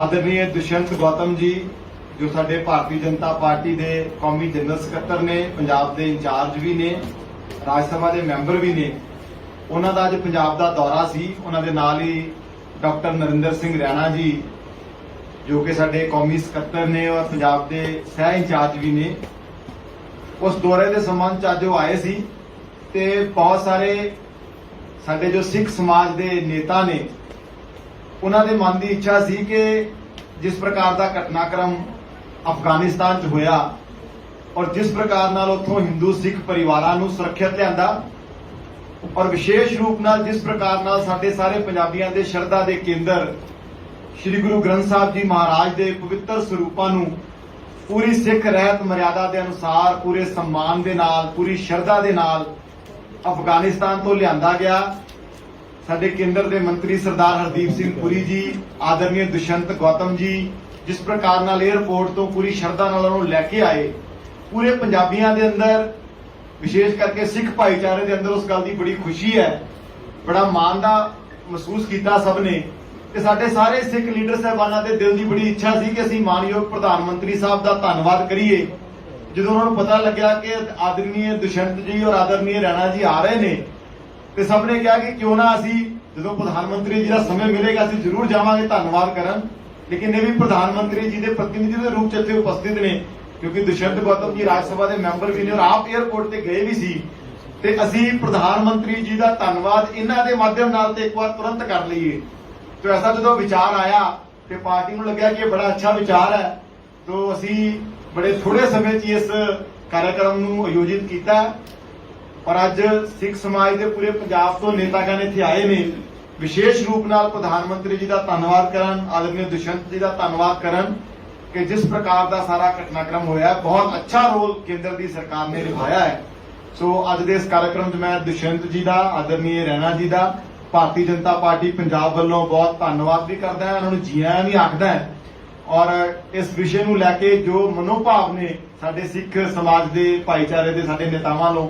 आदरणीय दुष्यंत गौतम जी जो साडे भारतीय जनता पार्टी के कौमी जनरल सकत्तर ने, पंजाब के इंचार्ज भी ने, राज सभा के मैंबर भी ने, उन्हों का अज पंजाब का दौरा सी। उन्होंने नाल ही डॉक्टर नरिंदर सिंह रैणा जी जो कि साडे कौमी सकत्तर ने और पंजाब के सह इंचार्ज भी ने, उस दौरे के संबंध अज वो आए सी ते बहुत सारे साडे जो सिख समाज के नेता ने उन्होंने मन की इच्छा सी कि जिस प्रकार का घटनाक्रम अफगानिस्तान च होया और जिस प्रकार नाल उत्थों हिंदू सिख परिवारां नूं सुरक्षित लिआंदा और विशेष रूप नाल जिस प्रकार नाल साडे सारे पंजाबियां दे शरधा दे केंद्र श्री गुरु ग्रंथ साहिब जी महाराज दे पवित्र स्वरूपां नूं पूरी सिख रहत मर्यादा के अनुसार पूरे सम्मान दे नाल पूरी शरधा दे नाल अफगानिस्तान तो लिआंदा गया। साडे केंद्र के मंत्री सरदार हरदीप सिंह पुरी जी, आदरणीय दुष्यंत गौतम जी जिस प्रकार नाल एयरपोर्ट तो पूरी शरधा नाल उन्होंने लैके आए, पूरे पंजाबियों के अंदर विशेष करके सिख भाईचारे के अंदर उस गल की बड़ी खुशी है, बड़ा माण दा महसूस किया सब ने। ते साडे सारे सिख लीडर साहबाना के दिल की बड़ी इच्छा सी कि असीं मानयोग प्रधानमंत्री साहब का धन्नवाद करिए। जो उन्होंने पता लग्या कि आदरणीय दुष्यंत जी और आदरणीय रैणा जी आ रहे हैं तो सबने कहा कि क्यों ना असी जो प्रधानमंत्री जी का समय मिलेगा असी जरूर जावांगे धन्नवाद करन, लेकिन ये भी प्रधानमंत्री जी के प्रतिनिधि के रूप च इत्थे उपस्थित ने क्योंकि दुष्यंत गौतम जी राज्य सभा के मैंबर भी ने और आप एयरपोर्ट से गए भी सी ते असी प्रधानमंत्री जी का धन्नवाद इन्हां दे माध्यम नाल ते एक बार तुरंत कर लईए। तो ऐसा जो विचार आया तो पार्टी को लग्या कि बड़ा अच्छा विचार है, तो असी बड़े थोड़े समय इस कार्यक्रम को आयोजित किया और अज सिख समाज के पूरे पंजाब तो नेतागण इत्थे आए ने विशेष रूप नाल प्रधानमंत्री जी का धन्नवाद करन, आदरणीय दुष्यंत जी का धन्नवाद करन कि जिस प्रकार का सारा घटनाक्रम होया बहुत अच्छा रोल केंद्र की सरकार ने निभाया है। सो अज के इस कार्यक्रम में मैं दुष्यंत जी का, आदरणीय रैणा जी का भारतीय जनता पार्टी पंजाब वालों बहुत धन्नवाद भी करदा है, उन्होंने जी आयां भी आखदा है और इस विषय को लैके जो मनोभाव ने साडे सिख समाज के भाईचारे के साडे नेतावां लों,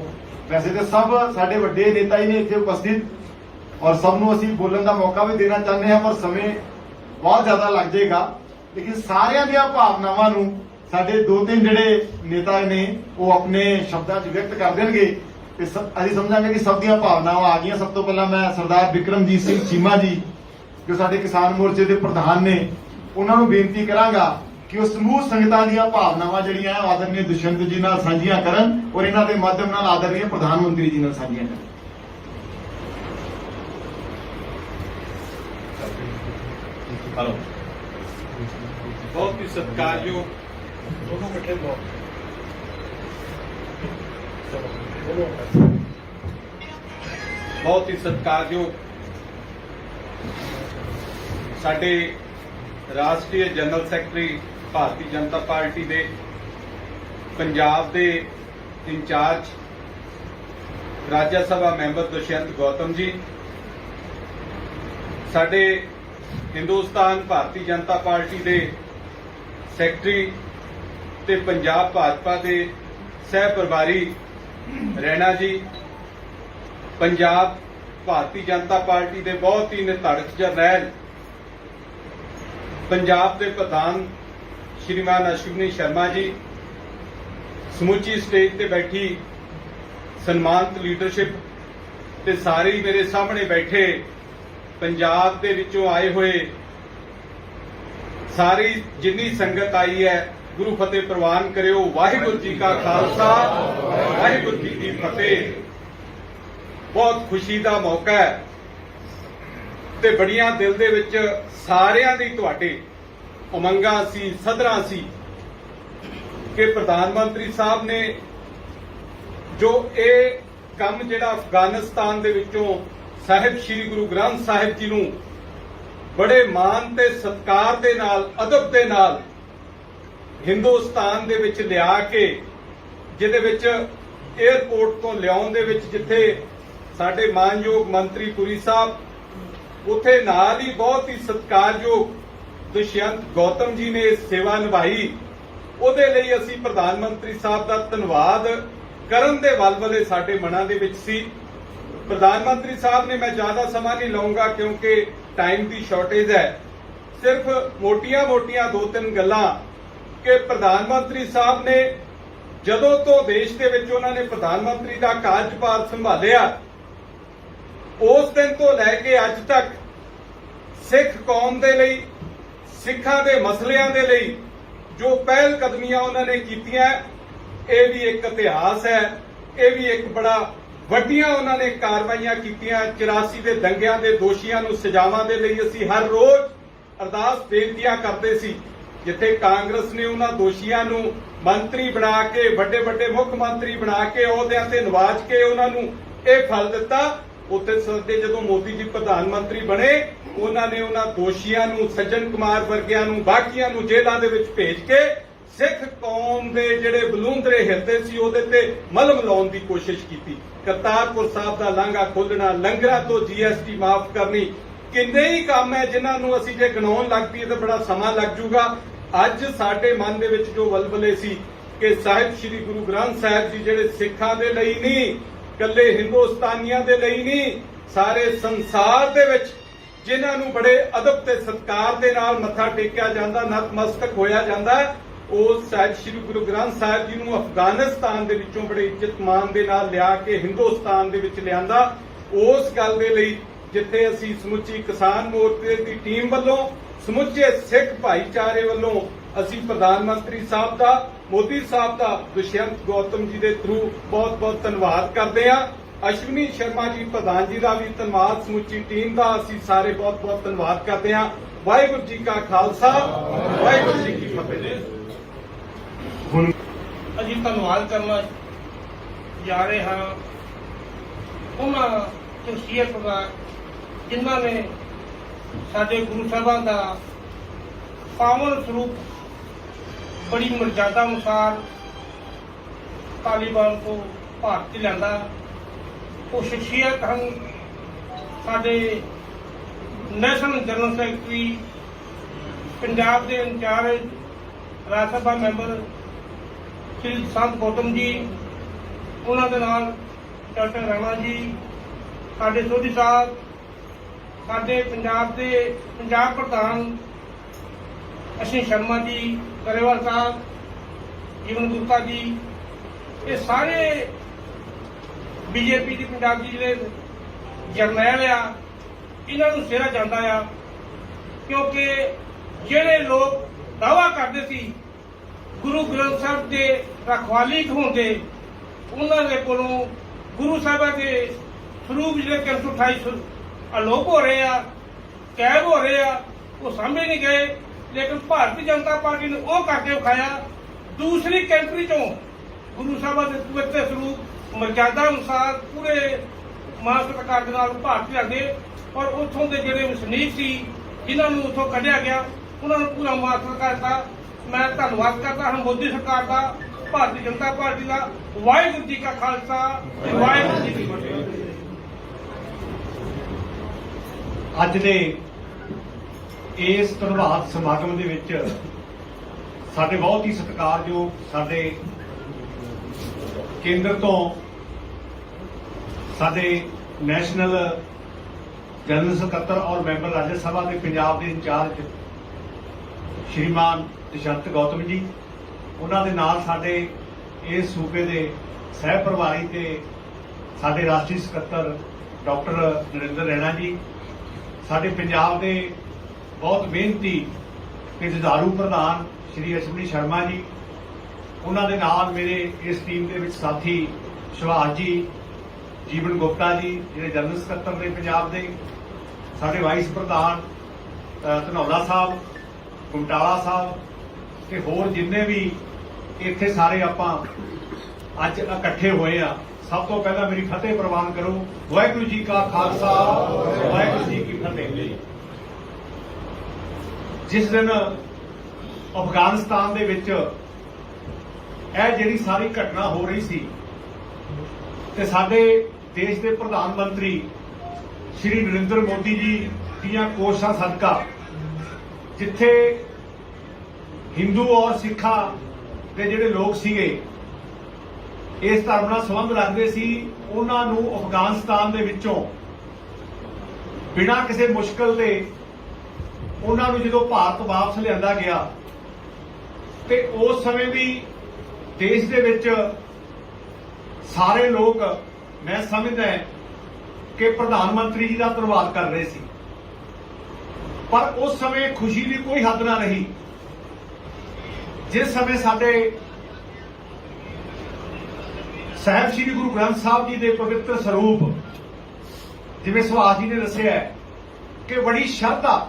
वैसे तो सब साडे वड्डे नेता ही ने इत्थे उपस्थित और सबनों असीं बोलण दा मौका भी देना चाहते हैं पर समय बहुत ज्यादा लग जाएगा, लेकिन सारियां दियां भावनावां नूं साडे दो तीन जिहड़े नेता ने वो अपने शब्दां च व्यक्त कर देणगे ते असीं समझांगे कि सब दियां भावनावां आ गईयां। सब तो पहला मैं सरदार बिक्रमजीत सिंह चीमा जी जो साडे किसान मोर्चे के प्रधान ने उन्हां नूं बेनती करांगा कि उस समूह संगतां दीयां भावनावां जिहड़ियां आदरणीय दुष्यंत जी नाल साझीआं करन और इन्हां दे माध्यम नाल आदरणीय प्रधानमंत्री जी नाल साझीआं करन। हेलो, बहुत ही सत्कारयोग दोनों इकट्ठे बहुत ही सत्कारयोग साडे राष्ट्रीय general secretary Bharatiya Janata party दे पंजाब दे इंचार्ज राज्य सभा मैंबर दुष्यंत गौतम जी, साडे हिंदुस्तान भारतीय जनता पार्टी दे सैकटरी ते पंजाब भाजपा दे सह प्रभारी रैणा जी, पंजाब भारतीय जनता पार्टी दे बहुत ही निर्धारक जरनैल पंजाब के प्रधान श्रीमान अश्विनी शर्मा जी, समुची स्टेज ते बैठी सन्मानित लीडरशिप ते सारे मेरे सामने बैठे पंजाब दे विचों आए हुए सारी जिन्नी संगत आई है, गुरु फतेह प्रवान करियो। वाहिगुरू जी का खालसा, वाहिगुरू जी की फतेह। बहुत खुशी का मौका है ते बड़ियां दिल दे विच सारियां दी तुहाडे उमंगां सी, सदरां सी कि प्रधानमंत्री साहब ने जो ये काम जिहड़ा अफगानिस्तान दे विचों साहिब श्री गुरु ग्रंथ साहिब जी नूं बड़े मान ते सत्कार दे नाल, अदब दे नाल हिंदुस्तान दे विच लिया के जिहदे विच एयरपोर्ट तो लियाउण दे विच जिथे साडे मानयोग मंत्री पुरी साहब उथे नाल ही बहुत ही सत्कारयोग दुष्यंत गौतम जी ने सेवा निभाई, उहदे लई असीं प्रधानमंत्री साहब दा धन्नवाद करन दे वलवले साडे मनां दे विच सी। प्रधानमंत्री साहब ने मैं ज्यादा समा नहीं लाऊंगा क्योंकि टाइम की शॉर्टेज है, ਸਿਰਫ ਮੋਟੀਆਂ-ਮੋਟੀਆਂ ਦੋ ਤਿੰਨ ਗੱਲਾਂ ਕਿ ਪ੍ਰਧਾਨ ਮੰਤਰੀ ਸਾਹਿਬ ਨੇ ਜਦੋਂ ਤੋਂ ਦੇਸ਼ ਦੇ ਵਿੱਚ ਉਹਨਾਂ ਨੇ ਪ੍ਰਧਾਨ ਮੰਤਰੀ ਦਾ ਕਾਰਜਭਾਰ ਸੰਭਾਲਿਆ ਉਸ ਦਿਨ ਤੋਂ ਲੈ ਕੇ ਅੱਜ ਤੱਕ ਸਿੱਖ ਕੌਮ ਦੇ ਲਈ, ਸਿੱਖਾਂ ਦੇ ਮਸਲਿਆਂ ਦੇ ਲਈ ਜੋ ਪਹਿਲ ਕਦਮੀਆਂ ਉਹਨਾਂ ਨੇ ਕੀਤੀਆਂ, ਇਹ ਵੀ ਇੱਕ ਇਤਿਹਾਸ ਹੈ। ਇਹ ਵੀ ਇੱਕ ਬੜਾ ਵੱਡੀਆਂ ਉਹਨਾਂ ਨੇ ਕਾਰਵਾਈਆਂ ਕੀਤੀਆਂ। 84 ਦੇ ਦੰਗਿਆਂ ਦੇ ਦੋਸ਼ੀਆਂ ਨੂੰ ਸਜ਼ਾਵਾਂ ਦੇ ਲਈ ਅਸੀਂ ਹਰ ਰੋਜ਼ ਅਰਦਾਸ ਬੇਨਤੀਆਂ ਕਰਦੇ ਸੀ। ਜਿੱਥੇ ਕਾਂਗਰਸ ਨੇ ਉਹਨਾਂ ਦੋਸ਼ੀਆਂ ਨੂੰ ਮੰਤਰੀ ਬਣਾ ਕੇ, ਵੱਡੇ ਵੱਡੇ ਮੁੱਖ ਮੰਤਰੀ ਬਣਾ ਕੇ, ਅਹੁਦਿਆਂ ਤੇ ਨਿਵਾਜ ਕੇ ਉਹਨਾਂ ਨੂੰ ਇਹ ਫਲ ਦਿੱਤਾ, ਉੱਥੇ ਸਾਡੇ ਜਦੋਂ ਮੋਦੀ ਜੀ ਪ੍ਰਧਾਨ ਮੰਤਰੀ ਬਣੇ ਉਹਨਾਂ ਨੇ ਉਹਨਾਂ ਦੋਸ਼ੀਆਂ ਨੂੰ, ਸੱਜਣ ਕੁਮਾਰ ਵਰਗਿਆਂ ਨੂੰ, ਬਾਕੀਆਂ ਨੂੰ ਜੇਲ੍ਹਾਂ ਦੇ ਵਿੱਚ ਭੇਜ ਕੇ ਸਿੱਖ ਕੌਮ ਦੇ ਜਿਹੜੇ ਬਲੂੰਦਰੇ ਹਿਰਦੇ ਸੀ ਉਹਦੇ ਤੇ ਮਲਮ ਲਾਉਣ ਦੀ ਕੋਸ਼ਿਸ਼ ਕੀਤੀ। ਕਰਤਾਰਪੁਰ ਸਾਹਿਬ ਦਾ ਲਾਂਘਾ ਖੋਲ੍ਹਣਾ, ਲੰਗਰਾਂ ਤੋਂ GST ਮਾਫ ਕਰਨੀ, ਕਿੰਨੇ ਹੀ ਕੰਮ ਹੈ ਜਿਨ੍ਹਾਂ ਨੂੰ ਅਸੀਂ ਜੇ ਗਿਣਾਉਣ ਲੱਗ ਪਈਏ ਤਾਂ ਬੜਾ ਸਮਾਂ ਲੱਗ ਜਾਊਗਾ। ਅੱਜ ਸਾਡੇ ਮਨ ਦੇ ਵਿੱਚ ਜੋ ਵਲਵਲੇ ਸੀ ਕਿ ਸਾਹਿਬ ਸ੍ਰੀ ਗੁਰੂ ਗ੍ਰੰਥ ਸਾਹਿਬ ਜੀ ਜਿਹੜੇ ਸਿੱਖਾਂ ਦੇ ਲਈ ਨਹੀਂ, ਇਕੱਲੇ ਹਿੰਦੁਸਤਾਨੀਆਂ ਦੇ ਲਈ ਨਹੀਂ, ਸਾਰੇ ਸੰਸਾਰ ਦੇ ਵਿੱਚ ਜਿਨ੍ਹਾਂ ਨੂੰ ਬੜੇ ਅਦਬ ਤੇ ਸਤਿਕਾਰ ਦੇ ਨਾਲ ਮੱਥਾ ਟੇਕਿਆ ਜਾਂਦਾ, ਨਤਮਸਤਕ ਹੋਇਆ ਜਾਂਦਾ, ਉਸ ਸਾਹਿਬ ਸ੍ਰੀ ਗੁਰੂ ਗ੍ਰੰਥ ਸਾਹਿਬ ਜੀ ਨੂੰ ਅਫਗਾਨਿਸਤਾਨ ਦੇ ਵਿੱਚੋਂ ਬੜੇ ਇੱਜ਼ਤ ਮਾਨ ਦੇ ਨਾਲ ਲਿਆ ਕੇ ਹਿੰਦੁਸਤਾਨ ਦੇ ਵਿੱਚ ਲਿਆਂਦਾ। ਉਸ ਗੱਲ ਦੇ ਲਈ ਜਿੱਥੇ ਅਸੀਂ ਸਮੁੱਚੀ ਕਿਸਾਨ ਮੋਰਚੇ ਦੀ ਟੀਮ ਵੱਲੋਂ, ਸਮੁੱਚੇ ਸਿੱਖ ਭਾਈਚਾਰੇ ਵੱਲੋਂ ਅਸੀਂ ਪ੍ਰਧਾਨ ਮੰਤਰੀ ਸਾਹਿਬ ਦਾ, ਮੋਦੀ ਸਾਹਿਬ ਦਾ ਦੁਸ਼ਯੰਤ ਗੌਤਮ ਜੀ ਦੇ ਥਰੂ ਬਹੁਤ-ਬਹੁਤ ਧੰਨਵਾਦ ਕਰਦੇ ਹਾਂ। ਅਸ਼ਵਨੀ ਸ਼ਰਮਾ ਜੀ ਪ੍ਰਧਾਨ ਜੀ ਦਾ ਵੀ ਧੰਨਵਾਦ, ਸਮੁੱਚੀ ਟੀਮ ਦਾ ਅਸੀਂ ਸਾਰੇ ਬਹੁਤ-ਬਹੁਤ ਧੰਨਵਾਦ ਕਰਦੇ ਹਾਂ। ਵਾਹਿਗੁਰੂ ਜੀ ਕਾ ਖਾਲਸਾ, ਵਾਹਿਗੁਰੂ ਜੀ ਕੀ ਫਤਿਹ। ਹੁਣ ਅਸੀਂ ਧੰਨਵਾਦ ਕਰਨਾ ਜਾ ਰਹੇ ਹਾਂ ਉਹਨਾਂ ਸ਼ਖਸੀਅਤ ਦਾ ਜਿਨ੍ਹਾਂ ਨੇ ਸਾਡੇ ਗੁਰੂ ਸਾਹਿਬਾਂ ਦਾ ਪਾਵਨ ਸਰੂਪ ਬੜੀ ਮਰਜ਼ਾਦਾ ਅਨੁਸਾਰ ਤਾਲਿਬਾਨ ਤੋਂ ਭਾਰਤ 'ਚ ਲਿਆਂਦਾ। ਉਹ ਸ਼ਖਸੀਅਤ ਹਨ ਸਾਡੇ ਨੈਸ਼ਨਲ ਜਨਰਲ ਸੈਕਟਰੀ, ਪੰਜਾਬ ਦੇ ਇੰਚਾਰਜ ਰਾਜ ਸਭਾ ਮੈਂਬਰ ਸ਼੍ਰੀ ਸੰਤ ਗੌਤਮ ਜੀ, ਉਹਨਾਂ ਦੇ ਨਾਲ ਕੈਪਟਨ ਰਾਣਾ ਜੀ, ਸਾਡੇ ਸੋਢੀ ਸਾਹਿਬ, ਸਾਡੇ ਪੰਜਾਬ ਦੇ ਪੰਜਾਬ ਪ੍ਰਧਾਨ ਅਸ਼ਵਨੀ ਸ਼ਰਮਾ ਜੀ, ਗਰੇਵਾਲ ਸਾਹਿਬ, ਜੀਵਨ ਗੁਪਤਾ ਜੀ, ਇਹ ਸਾਰੇ ਬੀਜੇਪੀ ਦੀ ਪੰਜਾਬ ਦੀ ਜਿਹੜੇ ਜਰਨੈਲ ਆ, ਇਹਨਾਂ ਨੂੰ ਸਿਰਾ ਜਾਂਦਾ ਆ ਕਿਉਂਕਿ ਜਿਹੜੇ ਲੋਕ ਦਾਅਵਾ ਕਰਦੇ ਸੀ ਗੁਰੂ ਗ੍ਰੰਥ ਸਾਹਿਬ ਦੇ ਰਖਵਾਲੀ ਹੋਣ ਦੇ, ਉਹਨਾਂ ਦੇ ਕੋਲੋਂ ਗੁਰੂ ਸਾਹਿਬਾਂ ਦੇ ਸਰੂਪ ਜਿਹੜੇ 328 ਅਲੋਪ ਹੋ ਰਹੇ ਆ, ਕੈਦ ਹੋ ਰਹੇ ਆ, ਉਹ ਸਾਹਮਣੇ ਨਹੀਂ ਗਏ। ਲੇਕਿਨ ਭਾਰਤੀ ਜਨਤਾ ਪਾਰਟੀ ਨੇ ਉਹ ਕਰਕੇ ਵਿਖਾਇਆ। ਦੂਸਰੀ ਕੰਟਰੀ ਚੋਂ ਗੁਰੂ ਸਾਹਿਬਾਂ ਦੇ ਪਵਿੱਤਰ ਸਰੂਪ ਮਰਜ਼ਾਦਾ ਅਨੁਸਾਰ ਪੂਰੇ ਮਾਨ ਸਤਿਕਾਰ ਦੇ ਨਾਲ ਭਾਰਤ ਲਿਆਂਦੇ, ਔਰ ਉੱਥੋਂ ਦੇ ਜਿਹੜੇ ਵਸਨੀਕ ਸੀ ਜਿਨ੍ਹਾਂ ਨੂੰ ਉੱਥੋਂ ਕੱਢਿਆ ਗਿਆ ਉਹਨਾਂ ਨੂੰ ਪੂਰਾ ਮਾਨ ਸਤਿਕਾਰ ਦਿੱਤਾ। ਮੈਂ ਧੰਨਵਾਦ ਕਰਦਾ ਹਾਂ ਮੋਦੀ ਸਰਕਾਰ ਦਾ, ਭਾਰਤੀ ਜਨਤਾ ਪਾਰਟੀ ਦਾ। ਵਾਹਿਗੁਰੂ ਜੀ ਕਾ ਖਾਲਸਾ, ਵਾਹਿਗੁਰੂ ਜੀ ਕੀ ਫਤਿਹ। ਅੱਜ ਦੇ ਇਸ ਧੰਨਵਾਦ ਸਮਾਗਮ ਦੇ ਵਿੱਚ ਸਾਡੇ ਬਹੁਤ ਹੀ ਸਤਿਕਾਰਯੋਗ ਸਾਡੇ ਕੇਂਦਰ ਤੋਂ ਸਾਡੇ ਨੈਸ਼ਨਲ ਜਨਰਲ ਸਕੱਤਰ ਔਰ ਮੈਂਬਰ ਰਾਜ ਸਭਾ ਦੇ ਪੰਜਾਬ ਦੇ ਇੰਚਾਰਜ ਸ਼੍ਰੀਮਾਨ ਦੁਸ਼ਯੰਤ ਗੌਤਮ ਜੀ, ਉਹਨਾਂ ਦੇ ਨਾਲ ਸਾਡੇ ਇਸ ਸੂਬੇ ਦੇ ਸਹਿ ਪ੍ਰਭਾਰੀ ਤੇ ਸਾਡੇ ਰਾਸ਼ਟਰੀ ਸਕੱਤਰ ਡਾਕਟਰ ਨਰਿੰਦਰ ਰੈਣਾ ਜੀ, ਸਾਡੇ ਪੰਜਾਬ ਦੇ ਬਹੁਤ ਮਿਹਨਤੀ ਤੇ ਜੁਝਾਰੂ ਪ੍ਰਧਾਨ ਸ਼੍ਰੀ ਅਸ਼ਵਨੀ ਸ਼ਰਮਾ ਜੀ, ਉਹਨਾਂ ਦੇ ਨਾਲ ਮੇਰੇ ਇਸ ਟੀਮ ਦੇ ਵਿੱਚ ਸਾਥੀ ਸੁਭਾਸ਼ ਜੀ, ਜੀਵਨ ਗੁਪਤਾ ਜੀ ਜਿਹੜੇ ਜਨਰਲ ਸਕੱਤਰ ਨੇ ਪੰਜਾਬ ਦੇ, ਸਾਡੇ ਵਾਈਸ ਪ੍ਰਧਾਨ ਧਨੌਲਾ ਸਾਹਿਬ, ਗੁਮਟਾਲਾ ਸਾਹਿਬ ਤੇ ਹੋਰ ਜਿੰਨੇ ਵੀ ਇੱਥੇ ਸਾਰੇ ਆਪਾਂ ਅੱਜ ਇਕੱਠੇ ਹੋਏ ਆ। ਸਭ ਤੋਂ ਪਹਿਲਾਂ ਮੇਰੀ ਫਤਿਹ ਪ੍ਰਵਾਨ ਕਰੋ। ਵਾਹਿਗੁਰੂ ਜੀ ਕਾ ਖਾਲਸਾ, ਵਾਹਿਗੁਰੂ ਜੀ ਕੀ ਫਤਿਹ। ਜਿਸ ਦਿਨ ਅਫਗਾਨਿਸਤਾਨ ਦੇ ਵਿੱਚ ਇਹ ਜਿਹੜੀ ਸਾਰੀ ਘਟਨਾ ਹੋ ਰਹੀ ਸੀ ਤੇ ਸਾਡੇ ਦੇਸ਼ ਦੇ ਪ੍ਰਧਾਨ ਮੰਤਰੀ ਸ਼੍ਰੀ ਨਰਿੰਦਰ ਮੋਦੀ ਜੀ ਦੀਆਂ ਕੋਸ਼ਿਸ਼ਾਂ ਸਦਕਾ ਜਿੱਥੇ ਹਿੰਦੂ ਔਰ ਸਿੱਖਾਂ ਦੇ ਜਿਹੜੇ ਲੋਕ ਸੀਗੇ ਇਸ ਧਰਮ ਨਾਲ ਸੰਬੰਧ ਰੱਖਦੇ ਸੀ, ਉਹਨਾਂ ਨੂੰ ਅਫਗਾਨਿਸਤਾਨ ਦੇ ਵਿੱਚੋਂ ਬਿਨਾਂ ਕਿਸੇ ਮੁਸ਼ਕਲ ਦੇ ਉਹਨਾਂ ਨੂੰ ਜਦੋਂ ਭਾਰਤ ਵਾਪਸ ਲਿਆਂਦਾ ਗਿਆ ਤੇ ਉਸ ਸਮੇਂ ਵੀ ਦੇਸ਼ ਦੇ ਵਿੱਚ ਸਾਰੇ ਲੋਕ, ਮੈਂ ਸਮਝਦਾ ਕਿ ਪ੍ਰਧਾਨ ਮੰਤਰੀ ਜੀ ਦਾ ਧੰਨਵਾਦ ਕਰ ਰਹੇ ਸੀ, ਪਰ ਉਸ ਸਮੇਂ ਖੁਸ਼ੀ ਦੀ ਕੋਈ ਹੱਦ ਨਾ ਰਹੀ। ਜਿਸ ਸਮੇਂ ਸਾਡੇ ਸਾਹਿਬ ਸ੍ਰੀ ਗੁਰੂ ਗ੍ਰੰਥ ਸਾਹਿਬ ਜੀ ਦੇ ਪਵਿੱਤਰ ਸਰੂਪ, ਜਿਵੇਂ ਸੁਭਾਸ਼ ਜੀ ਨੇ ਦੱਸਿਆ ਕਿ ਬੜੀ ਸ਼ਰਧਾ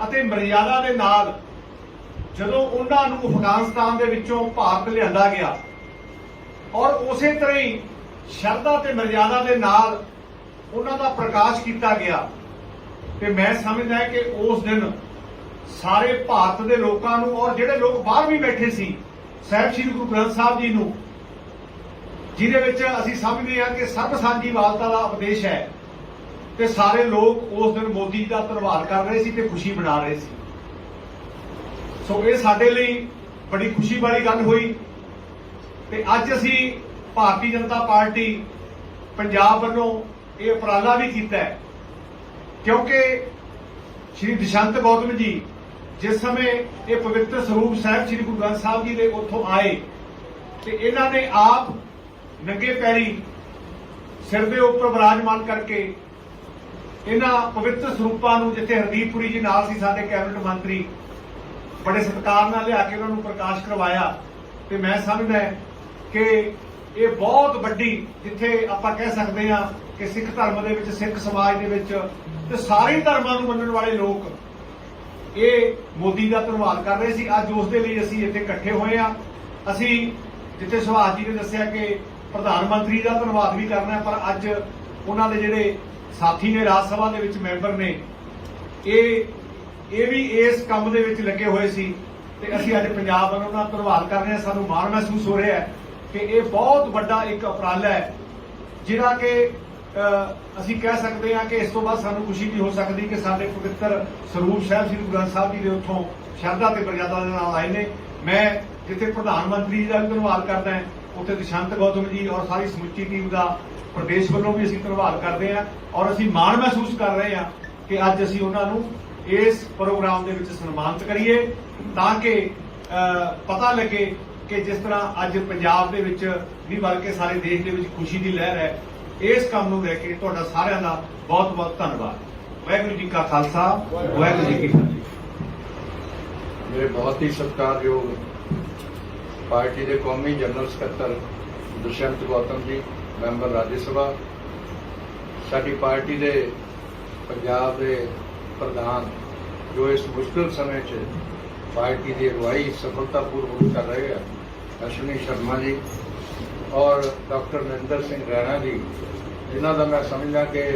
ਅਤੇ ਮਰਿਆਦਾ ਦੇ ਨਾਲ ਜਦੋਂ ਉਹਨਾਂ ਨੂੰ ਅਫਗਾਨਿਸਤਾਨ ਦੇ ਵਿੱਚੋਂ ਭਾਰਤ ਲਿਆਂਦਾ ਗਿਆ, ਔਰ ਉਸੇ ਤਰ੍ਹਾਂ ਹੀ ਸ਼ਰਧਾ ਤੇ ਮਰਿਆਦਾ ਦੇ ਨਾਲ ਉਹਨਾਂ ਦਾ ਪ੍ਰਕਾਸ਼ ਕੀਤਾ ਗਿਆ, ਤੇ ਮੈਂ ਸਮਝਦਾ ਕਿ ਉਸ ਦਿਨ ਸਾਰੇ ਭਾਰਤ ਦੇ ਲੋਕਾਂ ਨੂੰ, ਔਰ ਜਿਹੜੇ ਲੋਕ ਬਾਹਰ ਵੀ ਬੈਠੇ ਸੀ, ਸਾਹਿਬ ਸ੍ਰੀ ਗੁਰੂ ਗ੍ਰੰਥ ਸਾਹਿਬ ਜੀ ਨੂੰ, ਜਿਹਦੇ ਵਿੱਚ ਅਸੀਂ ਸਮਝਦੇ ਹਾਂ ਕਿ ਸਰਬ ਸਾਂਝੀਵਾਲਤਾ ਦਾ ਉਪਦੇਸ਼ ਹੈ, ਤੇ ਸਾਰੇ ਲੋਕ ਉਸ ਦਿਨ ਮੋਦੀ ਜੀ ਦਾ ਧੰਨਵਾਦ ਕਰ ਰਹੇ ਸੀ ਤੇ ਖੁਸ਼ੀ ਮਨਾ ਰਹੇ ਸੀ। ਸੋ ਇਹ ਸਾਡੇ ਲਈ ਬੜੀ ਖੁਸ਼ੀ ਵਾਲੀ ਗੱਲ ਹੋਈ। ਤੇ ਅੱਜ ਅਸੀਂ ਭਾਰਤੀ ਜਨਤਾ ਪਾਰਟੀ ਪੰਜਾਬ ਵੱਲੋਂ ਇਹ ਉਪਰਾਲਾ ਵੀ ਕੀਤਾ ਹੈ, ਕਿਉਂਕਿ ਸ਼੍ਰੀ ਦਸ਼ੰਤ ਗੌਤਮ ਜੀ ਜਿਸ ਸਮੇਂ ਇਹ ਪਵਿੱਤਰ ਸਰੂਪ ਸਾਹਿਬ ਸ੍ਰੀ ਗੁਰੂ ਗ੍ਰੰਥ ਸਾਹਿਬ ਜੀ ਦੇ ਉੱਥੋਂ ਆਏ, ਤੇ ਇਹਨਾਂ ਨੇ ਆਪ ਨੰਗੇ ਪੈਰੀ ਸਿਰ ਦੇ ਉੱਪਰ ਵਿਰਾਜਮਾਨ ਕਰਕੇ ਇਹਨਾਂ ਪਵਿੱਤਰ ਸਰੂਪਾਂ ਨੂੰ, ਜਿੱਥੇ ਹਰਦੀਪ ਪੁਰੀ ਜੀ ਨਾਲ ਸੀ ਸਾਡੇ ਕੈਬਨਿਟ ਮੰਤਰੀ, ਬੜੇ ਸਤਿਕਾਰ ਨਾਲ ਲਿਆ ਕੇ ਉਹਨਾਂ ਨੂੰ ਪ੍ਰਕਾਸ਼ ਕਰਵਾਇਆ। ਤੇ ਮੈਂ ਸਮਝਦਾ ਕਿ ਇਹ ਬਹੁਤ ਵੱਡੀ, ਜਿੱਥੇ ਆਪਾਂ ਕਹਿ ਸਕਦੇ ਹਾਂ ਕਿ ਸਿੱਖ ਧਰਮ ਦੇ ਵਿੱਚ, ਸਿੱਖ ਸਮਾਜ ਦੇ ਵਿੱਚ ਤੇ ਸਾਰੇ ਧਰਮਾਂ ਨੂੰ ਮੰਨਣ ਵਾਲੇ ਲੋਕ ਇਹ ਮੋਦੀ ਦਾ ਧੰਨਵਾਦ ਕਰ ਰਹੇ ਸੀ। ਅੱਜ ਉਸ ਦੇ ਲਈ ਅਸੀਂ ਇੱਥੇ ਇਕੱਠੇ ਹੋਏ ਹਾਂ। ਅਸੀਂ ਜਿੱਥੇ ਸੁਭਾਸ਼ ਜੀ ਨੇ ਦੱਸਿਆ ਕਿ ਪ੍ਰਧਾਨ ਮੰਤਰੀ ਦਾ ਧੰਨਵਾਦ ਵੀ ਕਰਨਾ, ਪਰ ਅੱਜ ਉਹਨਾਂ ਦੇ ਜਿਹੜੇ ਸਾਥੀ ਨੇ ਰਾਜ ਸਭਾ ਦੇ ਵਿੱਚ ਮੈਂਬਰ ਨੇ, ਇਹ ਵੀ ਇਸ ਕੰਮ ਦੇ ਵਿੱਚ ਲੱਗੇ ਹੋਏ ਸੀ, ਤੇ ਅਸੀਂ ਅੱਜ ਪੰਜਾਬ ਵੱਲੋਂ ਉਹਨਾਂ ਦਾ ਧੰਨਵਾਦ ਕਰ ਰਹੇ ਹਾਂ। ਸਾਨੂੰ ਮਾਣ ਮਹਿਸੂਸ ਹੋ ਰਿਹਾ ਹੈ ਕਿ ਇਹ ਬਹੁਤ ਵੱਡਾ ਇੱਕ ਉਪਰਾਲਾ ਹੈ, ਜਿਹੜਾ ਕਿ ਅਸੀਂ ਕਹਿ ਸਕਦੇ ਹਾਂ ਕਿ ਇਸ ਤੋਂ ਬਾਅਦ ਸਾਨੂੰ ਖੁਸ਼ੀ ਨਹੀਂ ਹੋ ਸਕਦੀ ਕਿ ਸਾਡੇ ਪਵਿੱਤਰ ਸਰੂਪ ਸਾਹਿਬ ਸ੍ਰੀ ਗੁਰੂ ਗ੍ਰੰਥ ਸਾਹਿਬ ਜੀ ਦੇ ਉੱਥੋਂ ਸ਼ਰਧਾ ਤੇ ਮਰਿਆਦਾ ਦੇ ਨਾਲ ਆਏ ਨੇ। ਮੈਂ ਜਿੱਥੇ ਪ੍ਰਧਾਨ ਮੰਤਰੀ ਜੀ ਦਾ ਵੀ ਧੰਨਵਾਦ ਕਰਦਾ ਹਾਂ, ਉੱਥੇ ਦਸ਼ੰਤ ਗੌਤਮ ਜੀ ਔਰ ਸਾਰੀ ਸਮੁੱਚੀ ਟੀਮ ਦਾ ਪ੍ਰਦੇਸ਼ ਵੱਲੋਂ ਵੀ ਅਸੀਂ ਧੰਨਵਾਦ ਕਰਦੇ ਹਾਂ, ਔਰ ਅਸੀਂ ਮਾਣ ਮਹਿਸੂਸ ਕਰ ਰਹੇ ਹਾਂ ਕਿ ਅੱਜ ਅਸੀਂ ਉਹਨਾਂ ਨੂੰ ਇਸ ਪ੍ਰੋਗਰਾਮ ਦੇ ਵਿੱਚ ਸਨਮਾਨਿਤ ਕਰੀਏ, ਤਾਂ ਕਿ ਪਤਾ ਲੱਗੇ ਕਿ ਜਿਸ ਤਰ੍ਹਾਂ ਅੱਜ ਪੰਜਾਬ ਦੇ ਵਿੱਚ ਨਹੀਂ ਬਲਕਿ ਸਾਰੇ ਦੇਸ਼ ਦੇ ਵਿੱਚ ਖੁਸ਼ੀ ਦੀ ਲਹਿਰ ਹੈ। ਇਸ ਕੰਮ ਨੂੰ ਲੈ ਕੇ ਤੁਹਾਡਾ ਸਾਰਿਆਂ ਦਾ ਬਹੁਤ ਬਹੁਤ ਧੰਨਵਾਦ। ਵਾਹਿਗੁਰੂ ਜੀ ਕਾ ਖਾਲਸਾ, ਵਾਹਿਗੁਰੂ ਜੀ ਕੀ ਫਤਿਹ। मेरे बहुत ही सत्कारयोग पार्टी के कौमी जनरल सकत्तर दुष्यंत गौतम जी, मैंबर राज्य सभा, साडी पार्टी के पंजाब के प्रधान जो इस मुश्किल समय च पार्टी की अगवाई सफलतापूर्वक कर रहे हैं, अश्विनी शर्मा जी और डॉक्टर नरेंद्र सिंह रैना जी, जिन्हों का मैं समझदा कि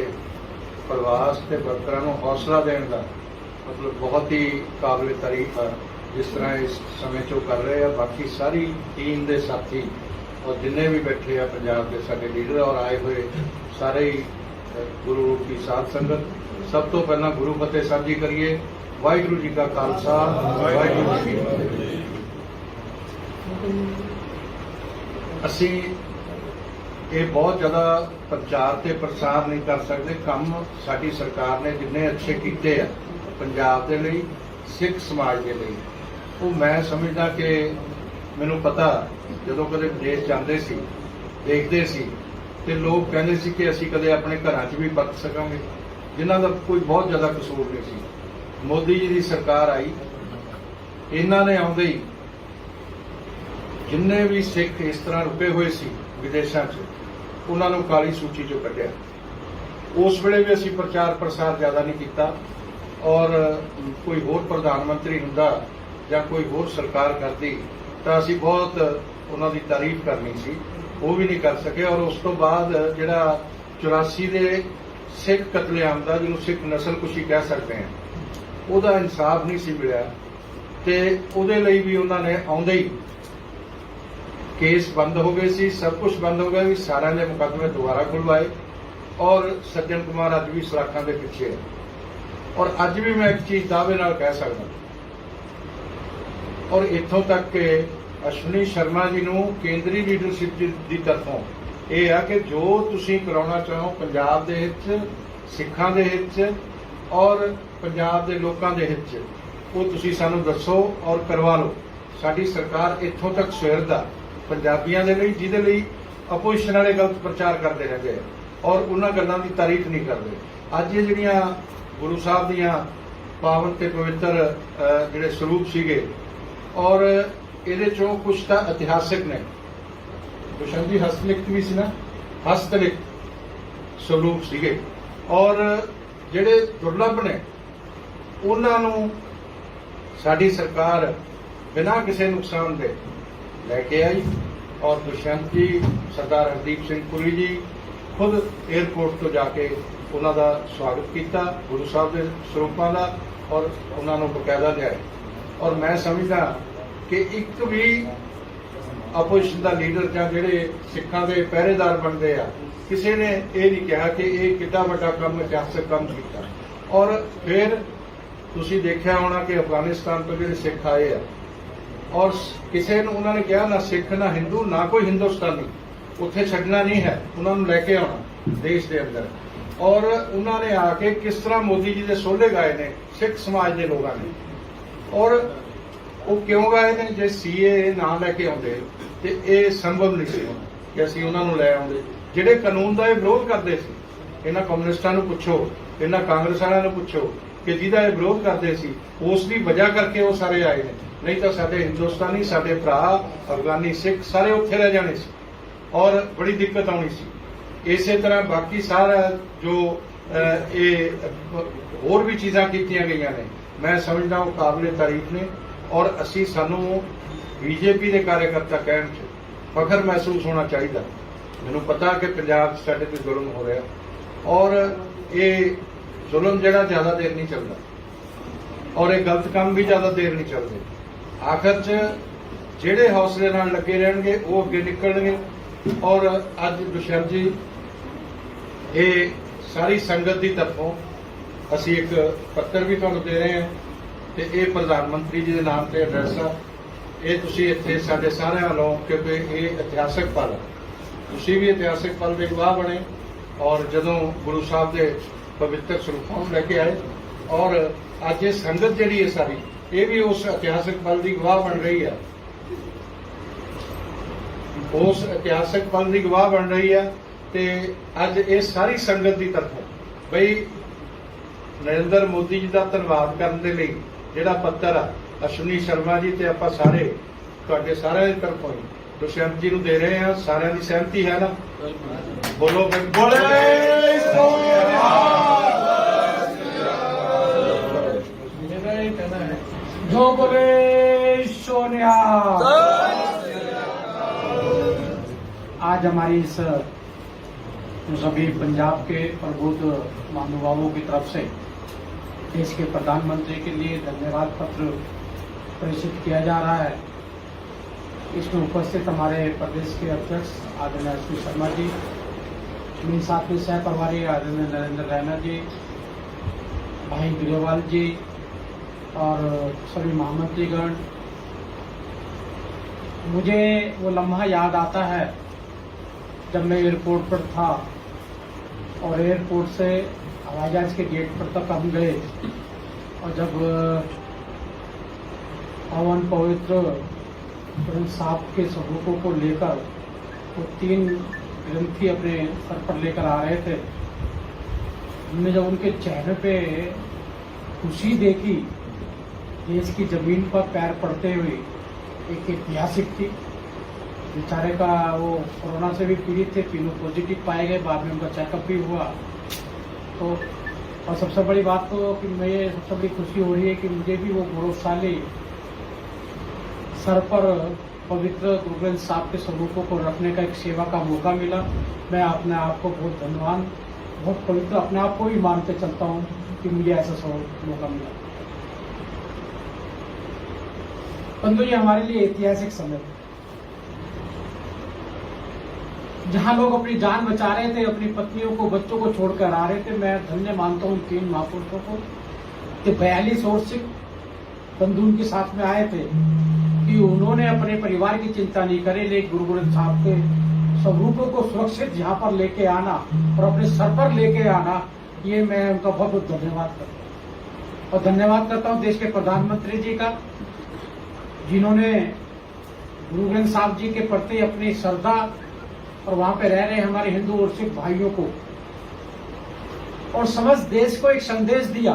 प्रवास के वर्करां नूं हौसला देने का मतलब बहुत ही काबिल तारीफ है जिस तरह इस समय चो कर रहे हैं। बाकी सारी टीम के साथी और जिन्ने भी बैठे हैं पंजाब के सारे लीडर और आए हुए सारे ही गुरु की साध संगत, सब तो पहला गुरु फतेह साझी करिए। वाहिगुरू जी का खालसा, वाहिगुरू जी की फतेह। असी ये बहुत ज़्यादा प्रचार ते प्रसार नहीं कर सकते। काम साडी सरकार ने जिन्ने अच्छे किए हैं पंजाब के लिए, सिख समाज के लिए, वो मैं समझदा कि मैनू पता जो कदे विदेश जाते सी देखते सी ते लोग कहते सी कि असी कदे अपने घरां च भी परत सकांगे, जिन्हां दा कोई बहुत ज़्यादा कसूर नहीं सी। मोदी जी की सरकार आई, इन्हां ने आउंदे ही जिन्ने भी सिख इस तरह रुके हुए सी विदेशों च, उन्हां नूं काली सूची चों कढिया। उस वेले भी असी प्रचार प्रसार ज़्यादा नहीं किया, और कोई होर प्रधानमंत्री हुंदा या कोई होर सरकार करती तो असी बहुत उन्हां दी तारीफ करनी सी, वो भी नहीं कर सके। और उस तो बाद जिहड़ा 84 दे सिख कतलेआम दा, जिहनूं सिख नस्लकुशी कह सकते हैं, ਉਹਦਾ इंसाफ नहीं सी मिलिया, ते ਉਹਦੇ ਲਈ भी उन्होंने आउंदे ही केस बंद हो गए सी, सब कुछ बंद हो गया, भी सारे ने मुकदमे दोबारा खुलवाए, और सज्जन कुमार अज भी सलाखां दे पिछे है। और अज भी मैं एक चीज दावे नाल कह सकदा, और इत्थों तक कि अश्विनी शर्मा जी नूं केंद्रीय लीडरशिप की तरफों यह है कि जो तुसीं कराउणा चाहो पंजाब दे हित च, सिखां दे हित च ਔਰ ਪੰਜਾਬ ਦੇ ਲੋਕਾਂ ਦੇ ਹਿੱਤ 'ਚ ਉਹ ਤੁਸੀਂ ਸਾਨੂੰ ਦੱਸੋ ਔਰ ਕਰਵਾ ਲਓ। ਸਾਡੀ ਸਰਕਾਰ ਇੱਥੋਂ ਤੱਕ ਸੁਹਿਰਦ ਪੰਜਾਬੀਆਂ ਦੇ ਲਈ ਜਿਹਦੇ ਲਈ ਆਪੋਜੀਸ਼ਨ ਵਾਲੇ ਗਲਤ ਪ੍ਰਚਾਰ ਕਰਦੇ ਰਹਿੰਦੇ ਆ ਔਰ ਉਹਨਾਂ ਗੱਲਾਂ ਦੀ ਤਾਰੀਫ ਨਹੀਂ ਕਰਦੇ। ਅੱਜ ਇਹ ਜਿਹੜੀਆਂ ਗੁਰੂ ਸਾਹਿਬ ਦੀਆਂ ਪਾਵਨ ਤੇ ਪਵਿੱਤਰ ਜਿਹੜੇ ਸਰੂਪ ਸੀਗੇ ਔਰ ਇਹਦੇ ਚੋਂ ਕੁਝ ਤਾਂ ਇਤਿਹਾਸਿਕ ਨੇ। ਦੁਸ਼ਮਣ ਜੀ ਹਸਤਲਿਖਤ ਵੀ ਸੀ ਨਾ, ਹਸਤਲਿਖਤ ਸਰੂਪ ਸੀਗੇ ਔਰ ਜਿਹੜੇ ਦੁਰਲੱਭ ਨੇ ਉਹਨਾਂ ਨੂੰ ਸਾਡੀ ਸਰਕਾਰ ਬਿਨਾਂ ਕਿਸੇ ਨੁਕਸਾਨ ਦੇ ਲੈ ਕੇ ਆਈ ਔਰ ਦੁਸ਼ਮਣ ਜੀ ਸਰਦਾਰ ਹਰਦੀਪ ਸਿੰਘ ਪੁਰੀ ਜੀ ਖੁਦ 에ਅਰਪੋਰਟ ਤੋਂ ਜਾ ਕੇ ਉਹਨਾਂ ਦਾ ਸਵਾਗਤ ਕੀਤਾ ਗੁਰੂ ਸਾਹਿਬ ਦੇ ਸਰੂਪਾਂ ਦਾ ਔਰ ਉਹਨਾਂ ਨੂੰ ਬਕਾਇਦਾ ਲਿਆਏ। ਔਰ ਮੈਂ ਸਮਝਦਾ ਕਿ ਇੱਕ ਵੀ ਆਪੋਜੀਸ਼ਨ ਦਾ ਲੀਡਰ ਜਾਂ ਜਿਹੜੇ ਸਿੱਖਾਂ ਦੇ ਪਹਿਰੇਦਾਰ ਬਣਦੇ ਆ ਕਿਸੇ ਨੇ ਇਹ ਨਹੀਂ ਕਿਹਾ ਕਿ ਇਹ ਕਿੰਨਾ ਵੱਡਾ ਕੰਮ ਇਤਿਹਾਸਕ ਕੰਮ ਕੀਤਾ। ਔਰ ਫਿਰ ਤੁਸੀਂ ਦੇਖਿਆ ਹੋਣਾ ਕਿ ਅਫਗਾਨਿਸਤਾਨ ਤੋਂ ਜਿਹੜੇ ਸਿੱਖ ਆਏ ਆ ਔਰ ਕਿਸੇ ਨੂੰ ਉਹਨਾਂ ਨੇ ਕਿਹਾ ਨਾ ਸਿੱਖ ਨਾ ਹਿੰਦੂ ਨਾ ਕੋਈ ਹਿੰਦੁਸਤਾਨੀ ਉੱਥੇ ਛੱਡਣਾ ਨਹੀਂ ਹੈ, ਉਹਨਾਂ ਨੂੰ ਲੈ ਕੇ ਆਉਣਾ ਦੇਸ਼ ਦੇ ਅੰਦਰ। ਔਰ ਉਹਨਾਂ ਨੇ ਆ ਕੇ ਕਿਸ ਤਰ੍ਹਾਂ ਮੋਦੀ ਜੀ ਦੇ ਸੋਲੇ ਗਾਏ ਨੇ ਸਿੱਖ ਸਮਾਜ ਦੇ ਲੋਕਾਂ ਨੇ। ਔਰ ਉਹ ਕਿਉਂ ਗਾਏ ਨੇ? ਜੇ ਸੀਏ ਨਾ ਲੈ ਕੇ ਆਉਂਦੇ ਤੇ ਇਹ ਸੰਭਵ ਨਹੀਂ ਸੀ ਕਿ ਅਸੀਂ ਉਹਨਾਂ ਨੂੰ ਲੈ ਆਉਂਦੇ। ਜਿਹੜੇ ਕਾਨੂੰਨ ਦਾ ਇਹ ਵਿਰੋਧ ਕਰਦੇ ਸੀ, ਇਹਨਾਂ ਕਮਿਊਨਿਸਟਾਂ ਨੂੰ ਪੁੱਛੋ, ਇਹਨਾਂ ਕਾਂਗਰਸ ਵਾਲਿਆਂ ਨੂੰ ਪੁੱਛੋ ਕਿ ਜਿਹਦਾ ਇਹ ਵਿਰੋਧ ਕਰਦੇ ਸੀ ਉਸ ਦੀ ਵਜ੍ਹਾ ਕਰਕੇ ਉਹ ਸਾਰੇ ਆਏ ਨੇ। ਨਹੀਂ ਤਾਂ ਸਾਡੇ ਹਿੰਦੁਸਤਾਨੀ, ਸਾਡੇ ਭਰਾ ਅਫਗਾਨੀ ਸਿੱਖ ਸਾਰੇ ਉੱਥੇ ਰਹਿ ਜਾਣੇ ਸੀ ਔਰ ਬੜੀ ਦਿੱਕਤ ਆਉਣੀ ਸੀ। ਇਸੇ ਤਰ੍ਹਾਂ ਬਾਕੀ ਸਾਰਾ ਜੋ ਇਹ ਹੋਰ ਵੀ ਚੀਜ਼ਾਂ ਕੀਤੀਆਂ ਗਈਆਂ ਨੇ ਮੈਂ ਸਮਝਦਾ ਉਹ ਕਾਬਲੇ ਤਾਰੀਫ ਨੇ ਔਰ ਅਸੀਂ ਸਾਨੂੰ ਬੀਜੇਪੀ ਦੇ ਕਾਰਜਕਰਤਾ ਕਹਿਣ 'ਚ ਫਖਰ ਮਹਿਸੂਸ ਹੋਣਾ ਚਾਹੀਦਾ। ਮੈਨੂੰ ਪਤਾ ਕਿ ਪੰਜਾਬ 'ਚ ਸਾਡੇ ਤੇ ਜ਼ੁਲਮ ਹੋ ਰਿਹਾ ਔਰ ਇਹ ਜ਼ੁਲਮ ਜਿਹੜਾ ਜ਼ਿਆਦਾ ਦੇਰ ਨਹੀਂ ਚੱਲਦਾ ਔਰ ਇਹ ਗਲਤ ਕੰਮ ਵੀ ਜ਼ਿਆਦਾ ਦੇਰ ਨਹੀਂ ਚੱਲਦੇ। ਆਖਰ 'ਚ ਜਿਹੜੇ ਹੌਸਲੇ ਨਾਲ ਲੱਗੇ ਰਹਿਣਗੇ ਉਹ ਅੱਗੇ ਨਿਕਲਣਗੇ। ਔਰ ਅੱਜ ਦੁਸ਼ਮਣ ਜੀ ਇਹ ਸਾਰੀ ਸੰਗਤ ਦੀ ਤਰਫੋਂ ਅਸੀਂ ਇੱਕ ਪੱਤਰ ਵੀ ਤੁਹਾਨੂੰ ਦੇ ਰਹੇ ਹਾਂ ਤੇ ਇਹ ਪ੍ਰਧਾਨ ਮੰਤਰੀ ਜੀ ਦੇ ਨਾਮ ਤੇ ਐਡਰੈਸ ਆ। ਇਹ ਤੁਸੀਂ ਇੱਥੇ ਸਾਡੇ ਸਾਰਿਆਂ ਵੱਲੋਂ ਕਿਉਂਕਿ ਇਹ ਇਤਿਹਾਸਕ ਪਲ ਹੈ, ਤੁਸੀਂ ਵੀ ਇਤਿਹਾਸਕ ਪਲ ਦੇ ਗਵਾਹ ਬਣੇ ਔਰ ਜਦੋਂ ਗੁਰੂ ਸਾਹਿਬ ਦੇ ਪਵਿੱਤਰ ਸਰੂਪਾਂ ਨੂੰ ਲੈ ਕੇ ਆਏ ਔਰ ਅੱਜ ਇਹ ਸੰਗਤ ਜਿਹੜੀ ਹੈ ਸਾਰੀ ਇਹ ਵੀ ਉਸ ਇਤਿਹਾਸਕ ਪਲ ਦੀ ਗਵਾਹ ਬਣ ਰਹੀ ਹੈ। ਉਸ ਇਤਿਹਾਸਕ ਪਲ ਦੀ ਗਵਾਹ ਬਣ ਰਹੀ ਹੈ ਤੇ ਅੱਜ ਇਹ ਸਾਰੀ ਸੰਗਤ ਦੀ ਤਰਫੋਂ ਬਈ ਨਰਿੰਦਰ ਮੋਦੀ ਜੀ ਦਾ ਧੰਨਵਾਦ ਕਰਨ ਦੇ ਲਈ ਜਿਹੜਾ ਪੱਤਰ ਆ ਅਸ਼ਵਨੀ ਸ਼ਰਮਾ ਜੀ ਤੇ ਆਪਾਂ ਸਾਰੇ ਤੁਹਾਡੇ ਸਾਰਿਆਂ ਦੀ ਤਰਫੋਂ ਦੁਸ਼ਯੰਤ ਜੀ ਨੂੰ ਦੇ ਰਹੇ ਹਾਂ। ਸਾਰਿਆਂ ਦੀ ਸਹਿਮਤੀ ਹੈ ਨਾ? ਬੋਲੋ ਬੋਲੇ जो बोले सोनिया। आज हमारी इस सभी पंजाब के प्रबुद्ध महानुभावों की तरफ से देश के प्रधानमंत्री के लिए धन्यवाद पत्र प्रेषित किया जा रहा है। इसमें उपस्थित हमारे प्रदेश के अध्यक्ष आदरणीय अश्विनी शर्मा जी, मेरे साथ में सह प्रभारी आदरणीय नरेंद्र रैना जी, भाई ग्रेवाल जी और सभी महामंत्रीगण। मुझे वो लम्हा याद आता है जब मैं एयरपोर्ट पर था और एयरपोर्ट से हवाई जहाज के गेट पर तक हम गए और जब पावन पवित्र ग्रंथ साहब के स्वरूपों को लेकर वो 3 ग्रंथी अपने सर पर लेकर आ रहे थे, हमने जब उनके चेहरे पे खुशी देखी, देश की जमीन पर पैर पड़ते हुए, एक ऐतिहासिक थी। बेचारे का वो कोरोना से भी पीड़ित थे, तीनों पॉजिटिव पाए गए, बाद में उनका चेकअप भी हुआ। तो और सबसे बड़ी बात तो कि मुझे सबसे बड़ी खुशी हो रही है कि मुझे भी वो गौरवशाली सर पर पवित्र गुरु ग्रंथ साहब के स्वरूपों को रखने का एक सेवा का मौका मिला। मैं अपने आप को बहुत धन्यवान, बहुत पवित्र अपने आप को भी मानते चलता हूँ कि मुझे ऐसा मौका मिला। परंतु ये हमारे लिए ऐतिहासिक समय, जहां लोग अपनी जान बचा रहे थे, अपनी पत्नियों को बच्चों को छोड़कर आ रहे थे। मैं धन्य मानता हूं 3 महापुरुषों को कि 42 और सिख बंधु उनके साथ में आए थे कि उन्होंने अपने परिवार की चिंता नहीं करे, लेकिन गुरु ग्रंथ साहब के स्वरूपों को सुरक्षित यहाँ पर लेके आना और अपने सर पर लेके आना, ये मैं उनका बहुत बहुत धन्यवाद करता हूँ। और धन्यवाद करता हूं देश के प्रधानमंत्री जी का, जिन्होंने गुरु ग्रंथ साहब जी के प्रति अपनी श्रद्धा और वहां पे रह रहे हमारे हिंदू और सिख भाइयों को और समस्त देश को एक संदेश दिया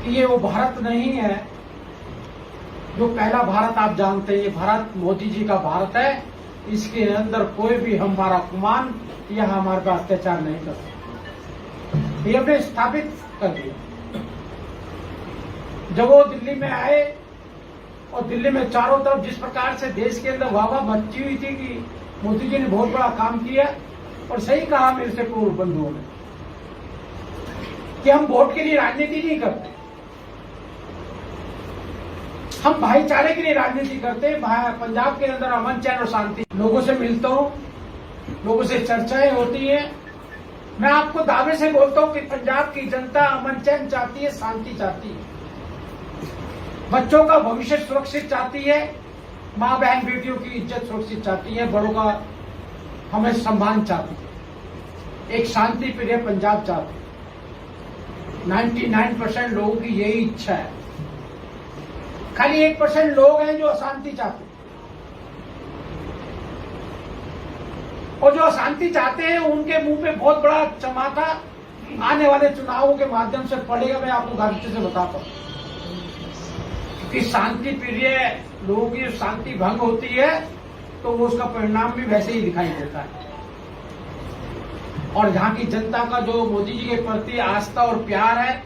कि ये वो भारत नहीं है जो पहला भारत आप जानते हैं। ये भारत मोदी जी का भारत है, इसके अंदर कोई भी हमारा अपमान या हमारे पर अत्याचार नहीं कर सकता। ये हमने स्थापित कर दिया। जब वो दिल्ली में आए और दिल्ली में चारों तरफ जिस प्रकार से देश के अंदर वाह मची हुई थी कि मोदी जी ने बहुत बड़ा काम किया, और सही कहा मेरे से पूर्व बंधुओं ने कि हम वोट के लिए राजनीति नहीं करते, हम भाईचारे के लिए राजनीति करते हैं। पंजाब के अंदर अमन चैन और शांति, लोगों से मिलता हूं, लोगों से चर्चाएं होती है। मैं आपको दावे से बोलता हूं कि पंजाब की जनता अमन चैन चाहती है, शांति चाहती है, बच्चों का भविष्य सुरक्षित चाहती है, मां बहन बेटियों की इज्जत सुरक्षित चाहती है, बड़ों का हमें सम्मान चाहती है, एक शांति प्रिय पंजाब चाहती है। 99% लोगों की यही इच्छा है। खाली 1% लोग हैं जो अशांति चाहते हैं, और जो अशांति चाहते हैं उनके मुंह पे बहुत बड़ा चमाटा आने वाले चुनावों के माध्यम से पड़ेगा। मैं आपको गारंटी से बताता हूं कि शांति प्रिय लोगों की शांति भंग होती है तो वो उसका परिणाम भी वैसे ही दिखाई देता है। और यहां की जनता का जो मोदी जी के प्रति आस्था और प्यार है,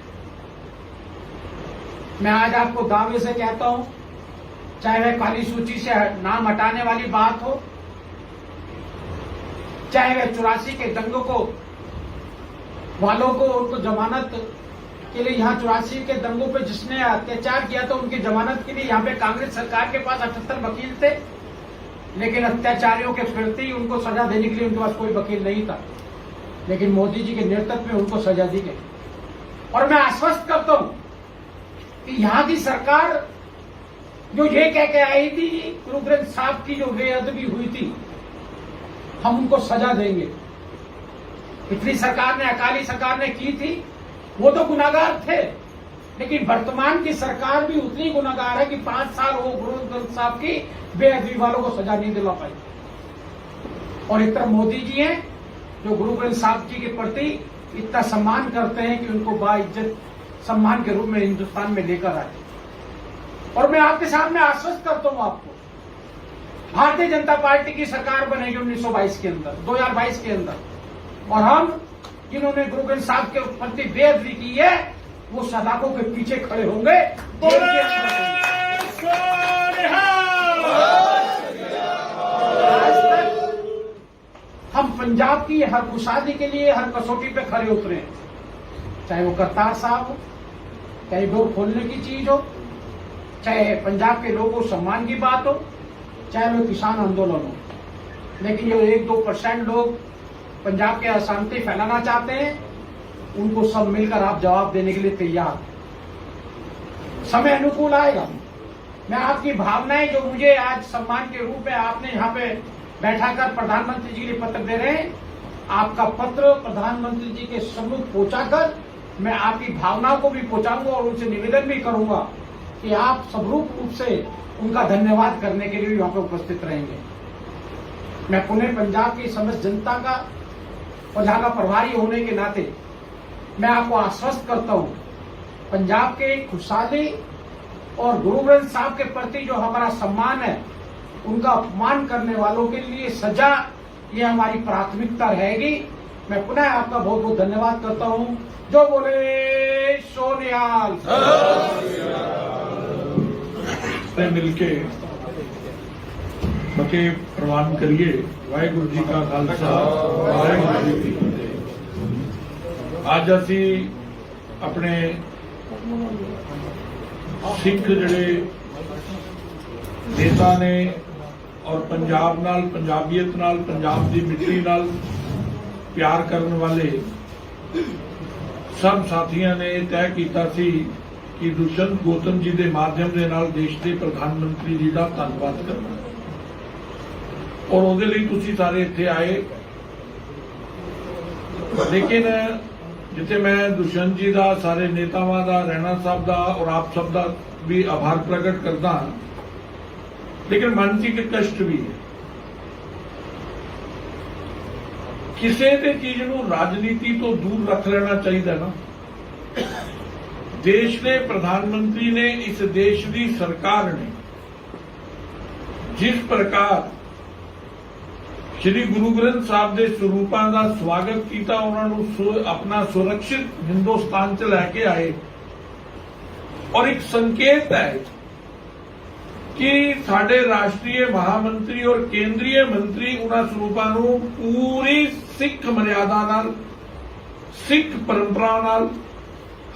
मैं आज आपको दावे से कहता हूं, चाहे वह काली सूची से नाम हटाने वाली बात हो, चाहे वह 84 के दंगों को वालों को उनको जमानत के लिए, यहाँ 84 के दंगों पे जिसने अत्याचार किया था उनकी जमानत के लिए यहाँ पे कांग्रेस सरकार के पास 78 वकील थे, लेकिन अत्याचारियों के प्रति उनको सजा देने के लिए उनके पास कोई वकील नहीं था, लेकिन मोदी जी के नेतृत्व में उनको सजा दी गई। और मैं आश्वस्त करता हूं कि यहाँ की सरकार जो ये कह के आई थी गुरु ग्रंथ साहब की जो बेअदबी हुई थी, हम उनको सजा देंगे। पिछली सरकार ने, अकाली सरकार ने की थी, वो तो गुनाहगार थे, लेकिन वर्तमान की सरकार भी उतनी गुनाहगार है कि 5 साल वो गुरु ग्रंथ साहब की बेअदबी वालों को सजा नहीं दिला पाई। और एक तरफ मोदी जी हैं जो गुरु ग्रंथ साहब जी के प्रति इतना सम्मान करते हैं कि उनको बाइज्जत सम्मान के रूप में हिंदुस्तान में लेकर आए। और मैं आपके सामने आश्वस्त करता हूं आपको, भारतीय जनता पार्टी की सरकार बनेगी 1922 के अंदर, 2022 के अंदर, और हम जिन्होंने गुरु ग्रंथ साहब के प्रति बेअदबी की है वो सलाखों के पीछे खड़े होंगे। आज तक हम पंजाब की हर खुशहाली के लिए हर कसौटी पे खड़े उतरे हैं, चाहे वो करतार साहब हो, चाहे डोर खोलने की चीज हो, चाहे पंजाब के लोगों को सम्मान की बात हो, चाहे वो किसान आंदोलन हो। लेकिन जो 1-2% लोग पंजाब के अशांति फैलाना चाहते हैं, उनको सब मिलकर आप जवाब देने के लिए तैयार। समय अनुकूल आएगा। मैं आपकी भावनाएं जो मुझे आज सम्मान के रूप में आपने यहाँ पे बैठाकर प्रधानमंत्री जी के लिए पत्र दे रहे हैं, आपका पत्र प्रधानमंत्री जी के सम्मुख पहुंचाकर मैं आपकी भावनाओं को भी पहुंचाऊंगा और उनसे निवेदन भी करूंगा कि आप सबरूप रूप से उनका धन्यवाद करने के लिए भी वहां पर उपस्थित रहेंगे। मैं पुणे पंजाब की समस्त जनता का और यहाँ का प्रभारी होने के नाते मैं आपको आश्वस्त करता हूं, पंजाब के खुशहाली और गुरु ग्रंथ साहब के प्रति जो हमारा सम्मान है, उनका अपमान करने वालों के लिए सजा, ये हमारी प्राथमिकता रहेगी। मैं पुनः आपका बहुत बहुत धन्यवाद करता हूं। जो बोले सोनियाल मिलके फतेह प्रवान करिए। वाहिगुरु जी का खालसा, वाहिगुरु जी की फतेह। आज असी अपने सिख जिहड़े नेता ने और पंजाब नाल, पंजाबीयत नाल, पंजाब की मिट्टी नाल प्यार करने वाले सब साथियों ने तय किया सी कि दुष्यंत गौतम जी के माध्यम के नाल देश के प्रधानमंत्री जी का धन्यवाद करना, और उसदे लई तुसीं सारे इत्थे आए। लेकिन जिथे मैं दुष्यंत जी का, सारे नेतावां का, रैना साहब का और आप सब का भी आभार प्रकट करता हाँ, लेकिन मन च एक कष्ट भी है। किसी भी चीज नूं राजनीति तो दूर रख लेना चाहिए ना। देश ने, प्रधानमंत्री ने, इस देश की सरकार ने जिस प्रकार श्री गुरु ग्रंथ साहब के स्वरूपों का स्वागत किया, उन्होंने अपना सुरक्षित हिंदुस्तान च लैके आए और एक संकेत है कि साडे राष्ट्रीय महामंत्री और केंद्रीय मंत्री उन्होंने स्वरूपों को पूरी सिख मर्यादा नाल, सिख परंपरा नाल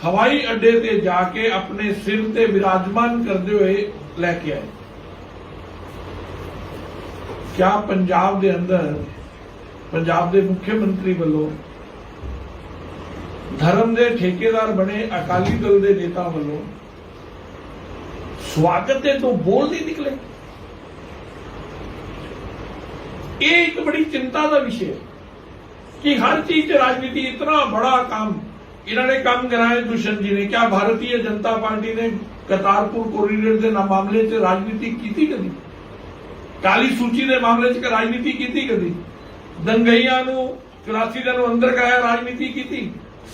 हवाई अड्डे ते जाके अपने सिर ते विराजमान करते हुए लैके आए। क्या पंजाब दे अंदर, पंजाब दे मुख्यमंत्री वालों धर्म दे ठेकेदार बने अकाली दल दे नेता वालों स्वागत है तो बोल नहीं निकले? ये एक बड़ी चिंता का विषय है कि हर चीज राजनीति, इतना बड़ा काम इन्होंने काम कराया दुष्यंत जी ने। क्या भारतीय जनता पार्टी ने करतारपुर कॉरिडोर के मामले से राजनीति की कभी? काली सूची के मामले से राजनीति की कभी? दंगईया 84 दिन अंदर कराया राजनीति की?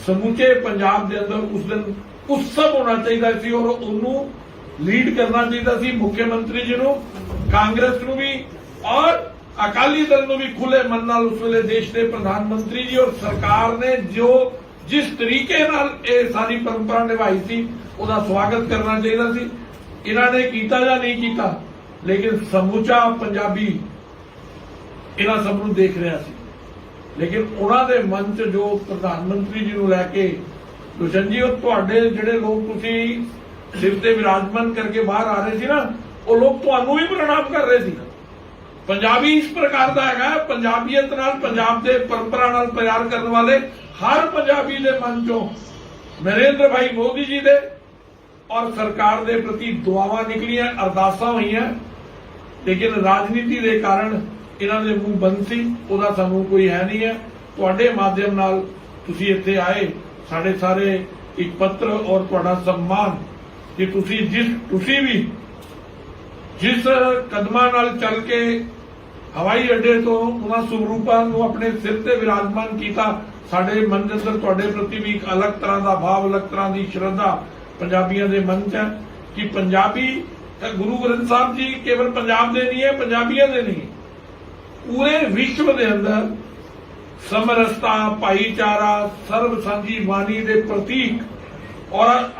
समूचे पंजाब के अंदर उस दिन उत्सव होना चाहिए और उन्होंने लीड करना चाहिए मुख्यमंत्री जी को, कांग्रेस को भी और अकाली दल को भी खुले मन नाल उस वेले देश के प्रधानमंत्री जी और सरकार ने जो जिस तरीके नाल ये सारी परंपरा निभाई थी उसका स्वागत करना चाहिए। इन्होंने किया या नहीं किया, लेकिन समूचा पंजाबी इन्होंने सबनों देख रहा सी। लेकिन उन्होंने मन च जो प्रधानमंत्री जी को लैके दुष्यंत जी तुहाडे जिहड़े लोग तुसीं सिर ते विराजमान करके बाहर आ रहे थे ना, वो लोग तुहानूं भी प्रणाम कर रहे थे। पंजाबी इस प्रकार का है, पंजाबीयत नाल, पंजाब के परंपरा नाल प्यार करने वाले हर पंजाबी के मन चो नरेंद्र भाई मोदी जी दे और सरकार के प्रति दुआवां निकलियां, अरदासां होईयां, लेकिन राजनीति के कारण इन्हां दे मूंह बंद सी, उहदा सानूं कोई है नहीं है। तुहाडे माध्यम नाल तुसीं इत्थे आए, साडे सारे एक पत्र और तुहाडा सम्मान कि तुसीं भी जिस कदमां नाल चल के हवाई अड्डे तो उन्होंने स्वरूपों को अपने सिर से विराजमान किया, साडे मन के अंदर तुहाडे प्रति भी एक अलग तरह का भाव, अलग तरह की श्रद्धा पंजाबियों के मन च है कि पंजाबी गुरु ग्रंथ साहब जी केवल पंजाब दे नहीं है, पंजाबियों के नहीं, पूरे विश्व के अंदर समरसता, भाईचारा, सर्व सांझी वाणी के प्रतीक और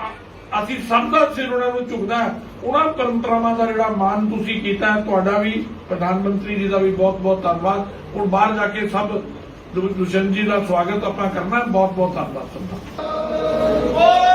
असीं सब दा सिर उन्होंने झुकदा है। उन्होंने परंपरावां का जिहड़ा मान तुसीं कीता है, तुहाडा भी प्रधानमंत्री जी का भी बहुत बहुत धन्यवाद। हुण बाहर जाके सब दुष्यंत जी का स्वागत आपां करना है। बहुत बहुत धन्यवाद सबका।